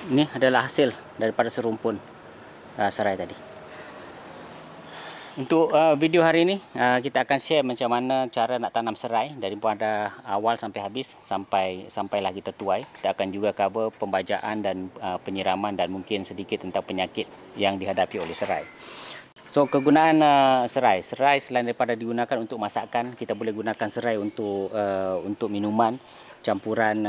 Ini adalah hasil daripada serumpun serai tadi. Untuk video hari ini kita akan share macam mana cara nak tanam serai daripada awal sampai habis sampailah kita tuai. Kita akan juga cover pembajaan dan penyiraman dan mungkin sedikit tentang penyakit yang dihadapi oleh serai. So kegunaan serai selain daripada digunakan untuk masakan, kita boleh gunakan serai untuk minuman, campuran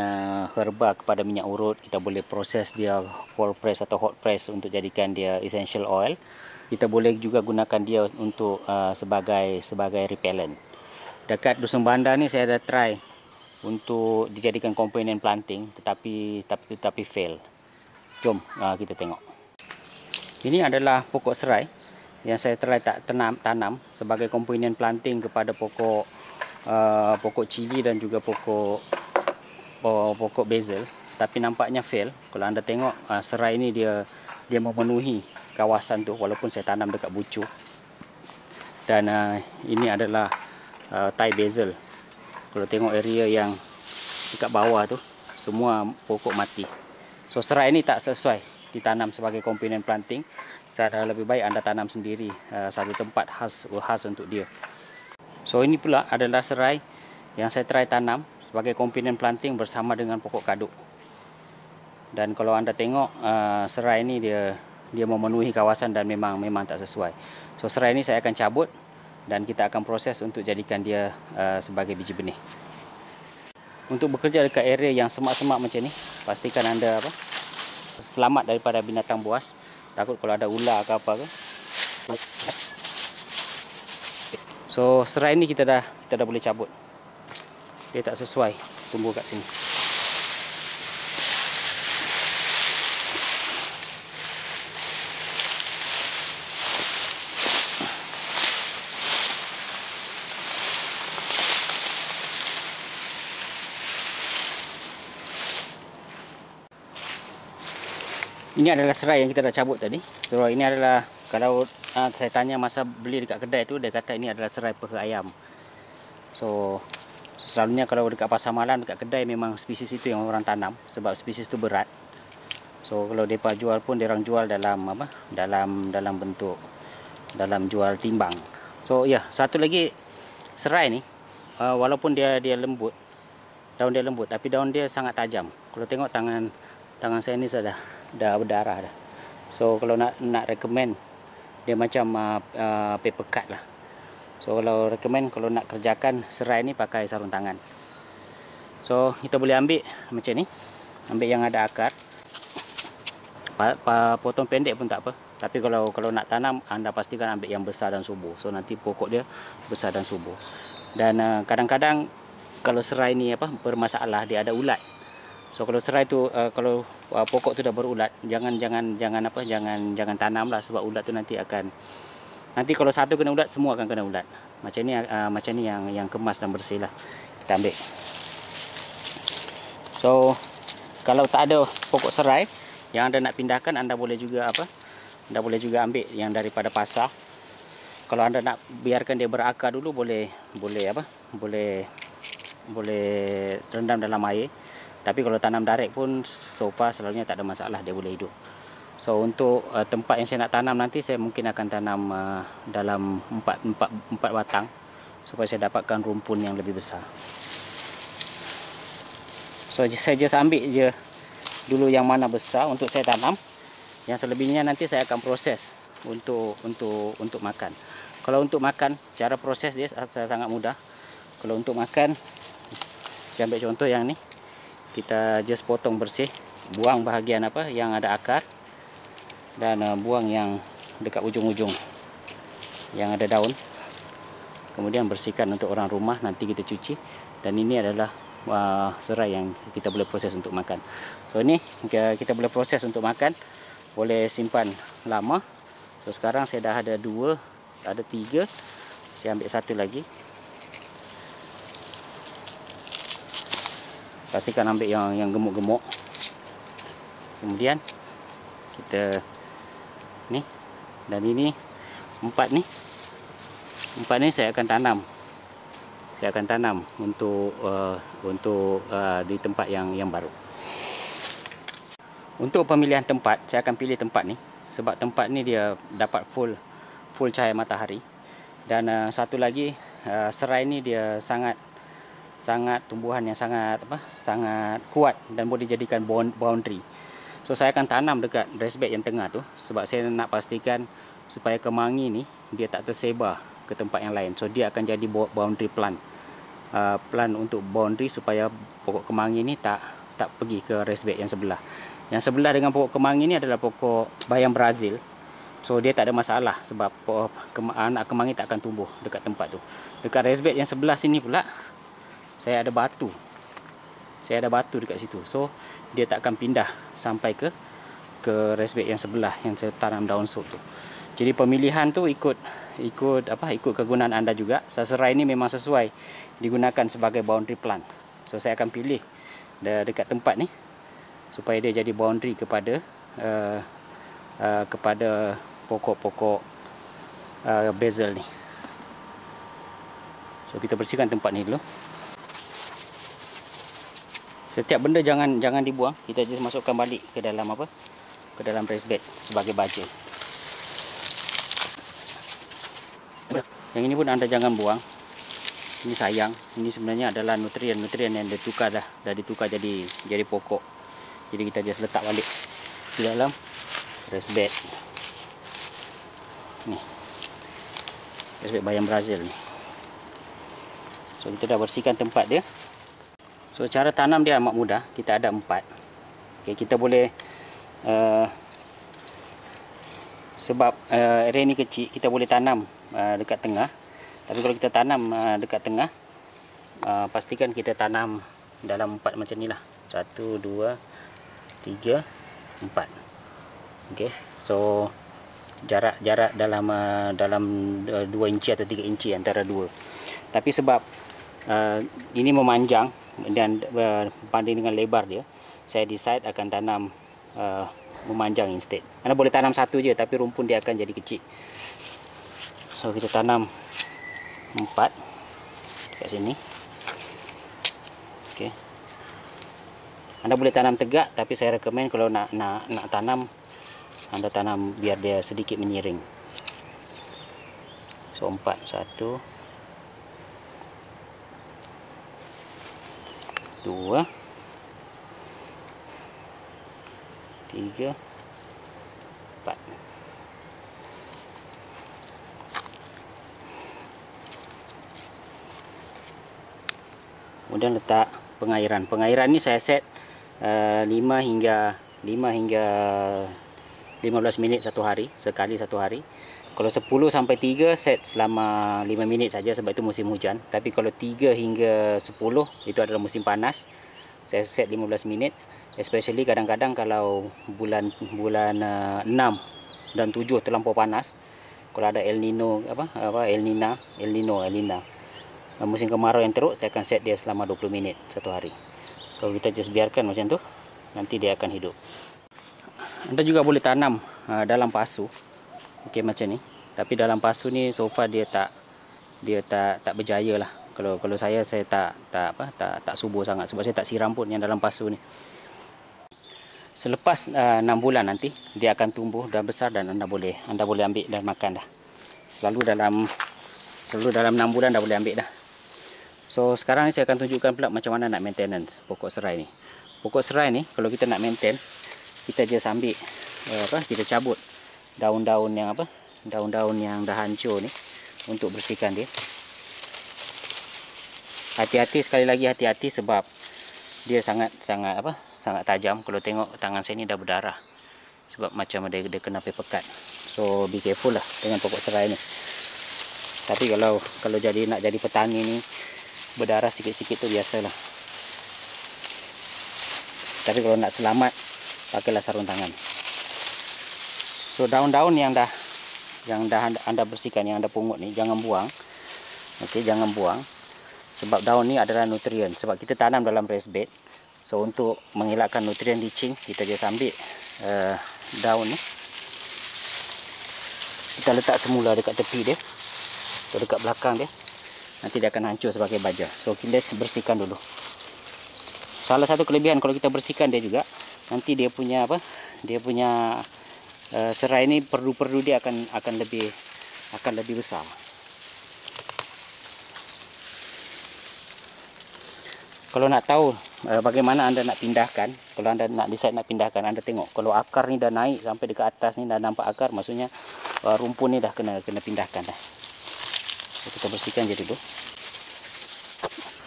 herba kepada minyak urut. Kita boleh proses dia cold press atau hot press untuk jadikan dia essential oil. Kita boleh juga gunakan dia untuk sebagai repellent. Dekat Dusun Bandar ni saya ada try untuk dijadikan komponen planting tetapi fail. Jom kita tengok. Ini adalah pokok serai yang saya try tanam sebagai komponen planting kepada pokok cili dan juga pokok basil, tapi nampaknya fail. Kalau anda tengok serai ini dia memenuhi kawasan tu walaupun saya tanam dekat bucu. Dan ini adalah Thai basil. Kalau tengok area yang dekat bawah tu semua pokok mati. So serai ini tak sesuai ditanam sebagai komponen planting. Saya lebih baik anda tanam sendiri satu tempat khas untuk dia. So ini pula adalah serai yang saya try tanam sebagai komponen planting bersama dengan pokok kaduk. Dan kalau anda tengok serai ini dia memenuhi kawasan dan memang tak sesuai. So serai ini saya akan cabut dan kita akan proses untuk jadikan dia sebagai biji benih. Untuk bekerja dekat area yang semak-semak macam ni, pastikan anda selamat daripada binatang buas. Takut kalau ada ular ke apa ke. So serai ini kita dah boleh cabut. Dia tak sesuai tumbuh kat sini. Ini adalah serai yang kita dah cabut tadi. So ini adalah, kalau saya tanya masa beli dekat kedai tu, dia kata ini adalah serai peha ayam. So selalunya kalau dekat pasar malam, dekat kedai, memang spesies itu yang orang tanam sebab spesies itu berat. So kalau mereka jual pun dia orang jual dalam bentuk jual timbang. So ya, satu lagi serai ni walaupun dia lembut, daun dia lembut, tapi daun dia sangat tajam. Kalau tengok tangan saya ni dah berdarah dah. So kalau nak recommend dia macam paper cut lah. So kalau recommend, kalau nak kerjakan serai ni pakai sarung tangan. So kita boleh ambil macam ni, ambil yang ada akar, potong pendek pun tak apa. Tapi kalau nak tanam, anda pastikan ambil yang besar dan subur. So nanti pokok dia besar dan subur. Dan kadang-kadang kalau serai ni bermasalah, dia ada ulat. So kalau serai tu kalau pokok tu dah berulat, jangan tanam lah, sebab ulat tu nanti kalau satu kena ulat, semua akan kena ulat. Macam ni yang kemas dan bersih lah kita ambil. So kalau tak ada pokok serai yang anda nak pindahkan, anda boleh juga ambil yang daripada pasar. Kalau anda nak biarkan dia berakar dulu, boleh rendam dalam air. Tapi kalau tanam direct pun so far selalunya tak ada masalah, dia boleh hidup. So untuk tempat yang saya nak tanam nanti, saya mungkin akan tanam dalam 4 batang supaya saya dapatkan rumpun yang lebih besar. So saya just ambil je dulu yang mana besar untuk saya tanam. Yang selebihnya nanti saya akan proses untuk makan. Kalau untuk makan, cara proses dia sangat mudah. Kalau untuk makan, saya ambil contoh yang ni. Kita just potong bersih, buang bahagian yang ada akar, dan buang yang dekat ujung-ujung yang ada daun. Kemudian bersihkan untuk orang rumah, nanti kita cuci. Dan ini adalah serai yang kita boleh proses untuk makan. So ini kita boleh proses untuk makan, boleh simpan lama. So sekarang saya dah ada 2, ada 3. Saya ambil satu lagi. Pastikan ambil yang gemuk-gemuk. Kemudian kita ni, dan ini 4 ni saya akan tanam. Saya akan tanam untuk di tempat yang baru. Untuk pemilihan tempat, saya akan pilih tempat ni sebab tempat ni dia dapat full cahaya matahari. Dan satu lagi, serai ni dia sangat tumbuhan yang sangat kuat dan boleh dijadikan boundary. So saya akan tanam dekat raised bed yang tengah tu sebab saya nak pastikan supaya kemangi ni dia tak tersebar ke tempat yang lain. So dia akan jadi boundary plant. Plant untuk boundary supaya pokok kemangi ni tak pergi ke raised bed yang sebelah. Yang sebelah dengan pokok kemangi ni adalah pokok bayam Brazil. So dia tak ada masalah sebab anak kemangi tak akan tumbuh dekat tempat tu. Dekat raised bed yang sebelah sini pula saya ada batu. Saya ada batu dekat situ. So dia tak akan pindah sampai ke raised bed yang sebelah yang saya tanam daun sup tu. Jadi pemilihan tu ikut kegunaan anda juga. Serai ni memang sesuai digunakan sebagai boundary plant. So saya akan pilih dekat tempat ni supaya dia jadi boundary kepada pokok-pokok basil ni. So kita bersihkan tempat ni dulu. Setiap benda jangan dibuang, kita just masukkan balik ke dalam ke dalam raised bed sebagai baja. Yang ini pun anda jangan buang. Ini sayang. Ini sebenarnya adalah nutrien yang ditukar jadi pokok. Jadi kita just letak balik di dalam raised bed. Ni. Raised bed bayam Brazil ni. So kita dah bersihkan tempat dia. So cara tanam dia amat mudah. Kita ada 4. Okay, kita boleh sebab area ni kecil, kita boleh tanam dekat tengah. Tapi kalau kita tanam dekat tengah, pastikan kita tanam dalam 4 macam ni lah. 1, 2, 3, 4. Okay. So jarak dalam 2 inci atau 3 inci antara 2. Tapi sebab ini memanjang dan banding dengan lebar dia, saya decide akan tanam memanjang instead. Anda boleh tanam satu je tapi rumpun dia akan jadi kecil. So kita tanam 4 dekat sini. Okey. Anda boleh tanam tegak, tapi saya rekomen kalau nak tanam, anda tanam biar dia sedikit menyiring. So 4, 1, 2, 3, 4. Kemudian letak pengairan. Pengairan ni saya set 5 hingga 15 minit sekali satu hari. Kalau 10 sampai 3 set selama 5 minit saja sebab itu musim hujan. Tapi kalau 3 hingga 10 itu adalah musim panas. Saya set 15 minit. Especially kadang-kadang kalau bulan 6 dan 7 terlampau panas. Kalau ada El Nino El Nina musim kemarau yang teruk, saya akan set dia selama 20 minit satu hari. So kita just biarkan macam tu, nanti dia akan hidup. Anda juga boleh tanam dalam pasu. Okey, macam ni. Tapi dalam pasu ni so far dia tak berjaya lah. Kalau saya tak subur sangat sebab saya tak siram pun yang dalam pasu ni. Selepas 6 bulan nanti dia akan tumbuh dah besar dan anda boleh ambil dan makan dah. Selalu dalam 6 bulan dah boleh ambil dah. So sekarang ni saya akan tunjukkan pula macam mana nak maintenance pokok serai ni. Pokok serai ni kalau kita nak maintain, kita just ambil kita cabut daun-daun yang dah hancur ni untuk bersihkan dia. Hati-hati, sekali lagi hati-hati sebab dia sangat tajam. Kalau tengok tangan saya ni dah berdarah sebab macam dia kena api pekat. So be careful lah dengan pokok serai ni. Tapi kalau nak jadi petani ni, berdarah sikit-sikit tu biasalah. Tapi kalau nak selamat, pakailah sarung tangan. So daun-daun yang dah anda bersihkan, yang anda pungut ni, jangan buang. Okey, jangan buang. Sebab daun ni adalah nutrien. Sebab kita tanam dalam raised bed. So untuk mengelakkan nutrien leaching, kita just ambil daun ni. Kita letak semula dekat tepi dia, atau dekat belakang dia. Nanti dia akan hancur sebagai baja. So kita bersihkan dulu. Salah satu kelebihan kalau kita bersihkan dia juga, nanti dia punya apa? Dia punya serai ini perdu-perdu dia akan lebih besar. Kalau nak tahu bagaimana Anda nak pindahkan, kalau Anda nak decide nak pindahkan, Anda tengok kalau akar ni dah naik sampai dekat atas ni, dah nampak akar, maksudnya rumpun ni dah kena pindahkan dah. Kita bersihkan je dulu.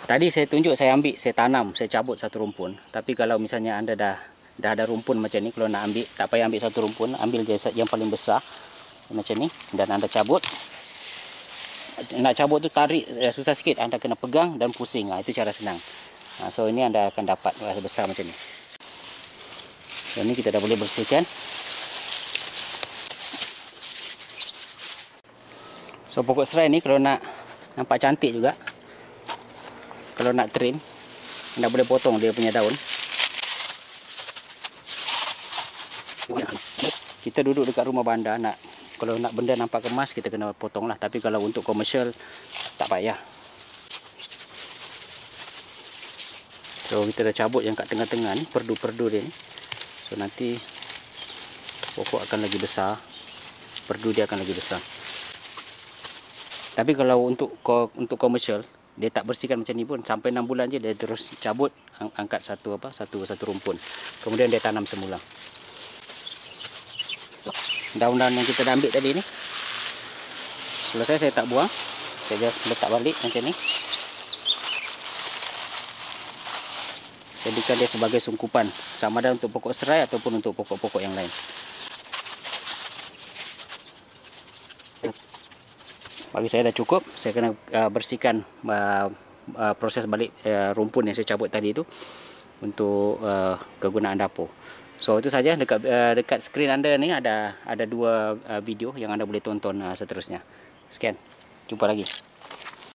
Tadi saya tunjuk saya tanam, saya cabut satu rumpun. Tapi kalau misalnya Anda dah ada rumpun macam ni, kalau nak ambil, tak payah ambil satu rumpun, ambil je yang paling besar macam ni dan Anda cabut. Nak cabut tu tarik susah sikit, Anda kena pegang dan pusing. Itu cara senang. So ini Anda akan dapat besar macam ni. Dan ni kita dah boleh bersihkan. So pokok serai ni kalau nak nampak cantik juga, kalau nak trim, Anda boleh potong dia punya daun. Kita duduk dekat rumah bandar, kalau nak benda nampak kemas, kita kena potong lah. Tapi kalau untuk komersial, tak payah. So kita dah cabut yang kat tengah-tengah ni, perdu-perdu dia ni. So nanti pokok akan lagi besar, perdu dia akan lagi besar. Tapi kalau untuk komersial, dia tak bersihkan macam ni pun, sampai 6 bulan je dia terus cabut, angkat satu rumpun. Kemudian dia tanam semula. Daun-daun yang kita dah ambil tadi ni, selesai saya tak buang, saya just letak balik macam ni. Saya jadikan dia sebagai sungkupan, sama ada untuk pokok serai ataupun untuk pokok-pokok yang lain. Bagi saya dah cukup. Saya kena bersihkan proses balik rumpun yang saya cabut tadi itu untuk kegunaan dapur. So itu saja. Dekat skrin anda ni ada 2 video yang anda boleh tonton seterusnya. Sekian, jumpa lagi.